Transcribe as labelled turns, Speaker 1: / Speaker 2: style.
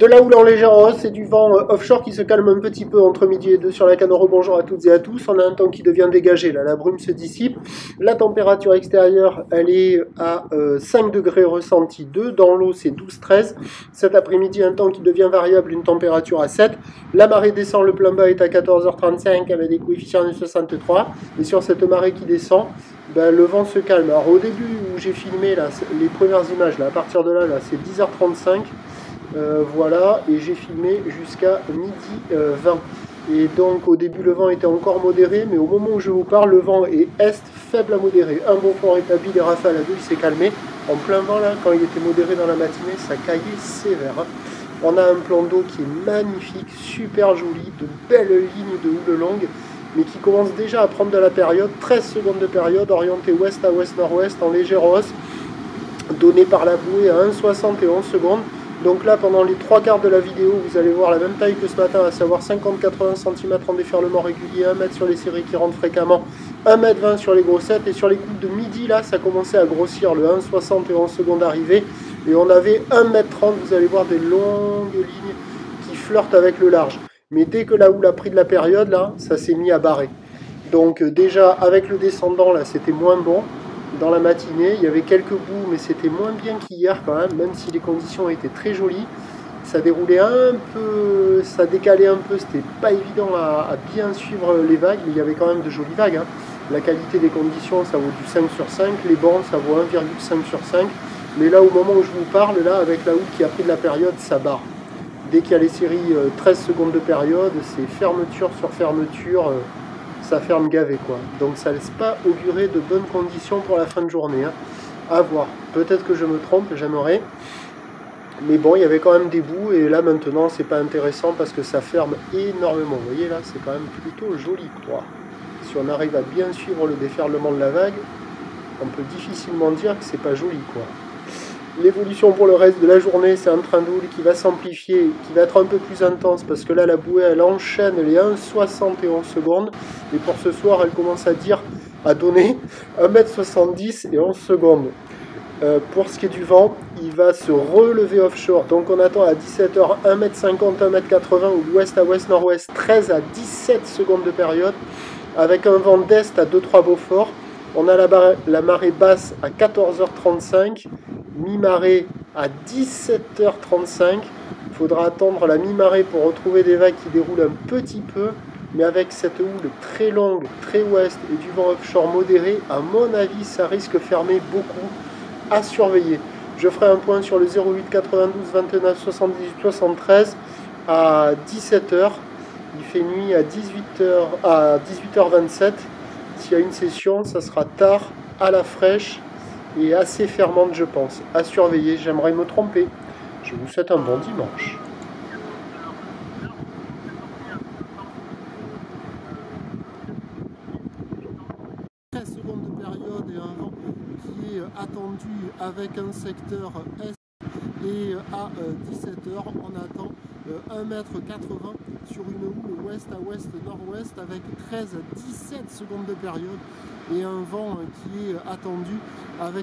Speaker 1: De la houle en légère hausse et du vent offshore qui se calme un petit peu entre midi et 2 sur la Canoro. Bonjour à toutes et à tous. On a un temps qui devient dégagé. Là, la brume se dissipe. La température extérieure, elle est à 5 degrés ressenti 2. Dans l'eau, c'est 12-13. Cet après-midi, un temps qui devient variable, une température à 7. La marée descend, le plein bas est à 14h35 avec des coefficients de 63. Et sur cette marée qui descend, ben, le vent se calme. Alors au début où j'ai filmé là, les premières images, là, à partir de là c'est 10h35. Voilà, et j'ai filmé jusqu'à midi 20. Et donc au début le vent était encore modéré, mais au moment où je vous parle, le vent est est faible à modéré. Un bon fort établi, les rafales à 2, il s'est calmé. En plein vent là, quand il était modéré dans la matinée, ça caillait sévère. On a un plan d'eau qui est magnifique, super joli, de belles lignes de houle longue, mais qui commence déjà à prendre de la période, 13 secondes de période, orientée ouest à ouest-nord-ouest en légère hausse, donnée par la bouée à 1,71 secondes. Donc là, pendant les 3 quarts de la vidéo, vous allez voir la même taille que ce matin, à savoir 50-80 cm en déferlement régulier, 1 mètre sur les séries qui rentrent fréquemment, 1,20 m sur les grossettes, et sur les coups de midi, là, ça commençait à grossir, le 1,71 secondes arrivé, et on avait 1,30 m, vous allez voir des longues lignes qui flirtent avec le large. Mais dès que la houle a pris de la période, là, ça s'est mis à barrer. Donc déjà, avec le descendant, là, c'était moins bon. Dans la matinée, il y avait quelques bouts, mais c'était moins bien qu'hier quand même si les conditions étaient très jolies. Ça déroulait un peu, ça décalait un peu, c'était pas évident à bien suivre les vagues, mais il y avait quand même de jolies vagues. Hein. La qualité des conditions, ça vaut du 5 sur 5, les bancs, ça vaut 1,5 sur 5. Mais là, au moment où je vous parle, là, avec la houle qui a pris de la période, ça barre. Dès qu'il y a les séries 13 secondes de période, c'est fermeture sur fermeture. Ça ferme gavé quoi. Donc ça laisse pas augurer de bonnes conditions pour la fin de journée. Hein. À voir. Peut-être que je me trompe, j'aimerais. Mais bon, il y avait quand même des bouts et là maintenant c'est pas intéressant parce que ça ferme énormément. Vous voyez là, c'est quand même plutôt joli quoi. Si on arrive à bien suivre le déferlement de la vague, on peut difficilement dire que c'est pas joli quoi. L'évolution pour le reste de la journée, c'est un train de houle qui va s'amplifier, qui va être un peu plus intense parce que là, la bouée, elle enchaîne les 1,71 secondes. Et pour ce soir, elle commence à donner 1,70 m et 11 secondes. Pour ce qui est du vent, il va se relever offshore. Donc on attend à 17h 1,50 m, 1,80 m ou d'ouest à ouest-nord-ouest, 13 à 17 secondes de période. Avec un vent d'est à 2-3 Beaufort. On a la marée basse à 14h35. Mi-marée à 17h35. Il faudra attendre la mi-marée pour retrouver des vagues qui déroulent un petit peu. Mais avec cette houle très longue, très ouest et du vent offshore modéré, à mon avis, ça risque de fermer beaucoup à surveiller. Je ferai un point sur le 08 92 29 78 73 à 17h. Il fait nuit à 18h27. S'il y a une session, ça sera tard, à la fraîche. Et assez fermante je pense, à surveiller, j'aimerais me tromper. Je vous souhaite un bon dimanche. Secondes de période et un vent qui est attendu avec un secteur est et à 17h on attend 1,80 m sur une houle ouest à ouest nord-ouest avec 13 à 17 secondes de période et un vent qui est attendu avec